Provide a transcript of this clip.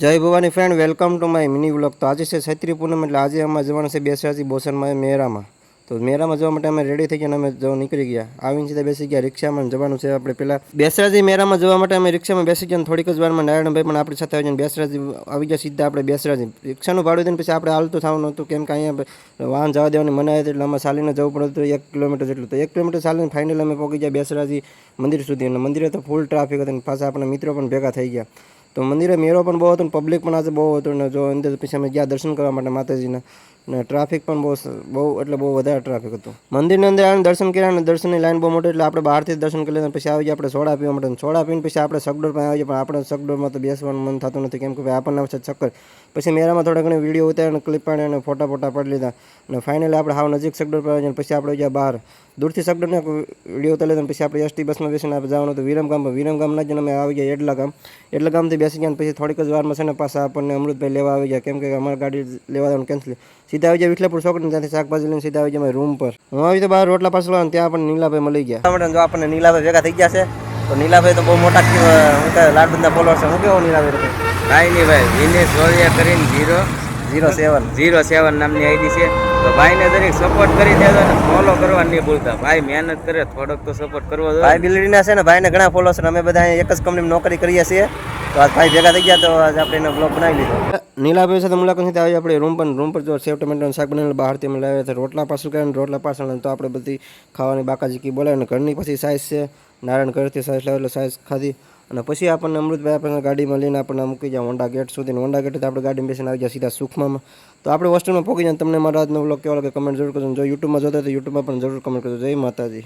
જય Bhavani friend, welcome to my mini vlog. તો આજે છે ચૈત્રી પૂનમ, એટલે આજે અમારે જવાનું છે બેસરાજી બોસનમાં મેરામાં. તો મેરામાં જવા માટે અમે રેડી થઈ ગયા અને અમે જો નીકળી ગયા. આવીને સીધા બેસી ગયા રિક્ષામાં. જવાનું છે આપણે પહેલાં બેસરાજી મેરામાં જવા માટે અમે રિક્ષામાં બેસી ગયા. થોડીક જ વારમાં નારાયણભાઈ પણ આપણી સાથે આવી જાય. બેસરાજી આવી ગયા સીધા આપણે બેસરાજી. રિક્ષાનું ભાડું દઈને પછી આપણે હાલતું થવાનું હતું, કેમ કે અહીંયા વાહન જવા દેવાની મનાઈ હતી, એટલે અમે ચાલીને જવું પડતું 1 કિલોમીટર જેટલું. તો 1 કિલોમીટર ચાલીને ફાઇનલ અમે પહોંચી ગયા બેસરાજી મંદિર સુધી. અને મંદિરે તો ફૂલ ટ્રાફિક હતું અને પાછા આપણા મિત્રો પણ ભેગા થઈ ગયા. તો મંદિરે મેળો પણ બહુ હતો ને પબ્લિક પણ આજે બહુ હતું. ને જો અંદર પછી અમે ગયા દર્શન કરવા માટે માતાજીના, ને ટ્રાફિક પણ બહુ વધારે ટ્રાફિક હતું. મંદિરની અંદર આવીને દર્શન કર્યા અને દર્શનની લાઈન બહુ મોટી, એટલે આપણે બહારથી દર્શન કરી લીધા. પછી આવી ગયા આપણે સોડા પીવા માટે. સોડા પીને પછી આપણે સગડોળ પણ આવી ગયા, પણ આપણે સગડોળમાં તો બેસવાનું મન થતું નથી, કેમ કે ભાઈ આપણને આવશે ચક્કર. પછી મેરામાં થોડા ઘણી વિડીયો ઉતાર્યા અને ક્લિપ પાડી અને ફોટા પાડી લીધા. અને ફાઇનલી આપણે હાવ નજીક સગડોળ પર આવી જાય. પછી આપણે ગયા બહાર દૂરથી સગડોળને વિડીયો ઉતારી લીધા. પછી આપણે એસટી બસમાં બેસીને આપણે જવાનું હતું વિરમગામના જઈને અમે આવી ગયા એટલા ગામથી બેસી ગયા. પછી થોડીક જ વારમાં છે ને પાછા આપણને અમૃતભાઈ લેવા આવી ગયા, કેમ કે અમારી ગાડી લેવા જવાનું કેન્સલ. સીધા આવી ગયા વિઠલાપુર ચોકડી, ત્યાંથી શાકભાજી લઈને સીધા આવી ગયા અમારી રૂમ પર. હું આવી તો બહાર રોટલા પાછળ ત્યાં આપણને નીલાભાઈ મળી ગયા. જો આપણને નીલાભાઈ ભેગા થઈ ગયા છે. તો નીલાભાઈ તો બહુ મોટા લાડબંધના ફોલોઅર છે. હું કેવો નીલાભાઈ? કાંઈ નહીં ભાઈ, વિનેશ વરિયા કરીને 007 નામની આઈડી છે. તો ભાઈને દરેક સપોર્ટ કરી દેજો ને ફોલો કરવા નહીં ભૂલતા. ભાઈ મહેનત કરે, થોડોક તો સપોર્ટ કરવો જોઈએ. ભાઈ બિલ્ડીના છે ને, ભાઈને ઘણા ફોલોઅર્સ છે. અમે બધા એક જ કંપનીમાં નોકરી કરીએ છીએ. તો આજ ભાઈ ભેગા થઈ ગયા, તો આજે આપણે એનો બ્લોગ બનાવી લીધો. નીલાભાઈ સાથે મુલાકાત સાથે આવી આપણે રૂમ પર જો સેવ ટમેટાનું શાક બનાવેલું બહારથી અમે લાવ્યા હતા. રોટલા પાછું કર્યા, રોટલા પાછળ તો આપણે બધી ખાવાની બાકાજીકી બોલાવી. અને ઘરની પછી સાઈઝ છે, નારાયણ ઘરથી સાઈઝ લાવેલો, સાઈઝ ખાધી. અને પછી આપણને અમૃતભાઈ આપણને ગાડીમાં લઈને આપણને મૂકી જાય હોન્ડા ગેટ સુધી. હોન્ડા ગેટથી આપણે ગાડીમાં બેસીને આવી ગયા સીધા સુખમાં. તો આપણે હોસ્ટેલમાં પહોંચી જાય. તમને મારા આજનો બ્લોગ કેવો લાગે કમેન્ટ જરૂર કરજો. જો યુટ્યુબમાં જોતા તો યુટ્યુબમાં પણ જરૂર કમેન્ટ કરજો. જય માતાજી.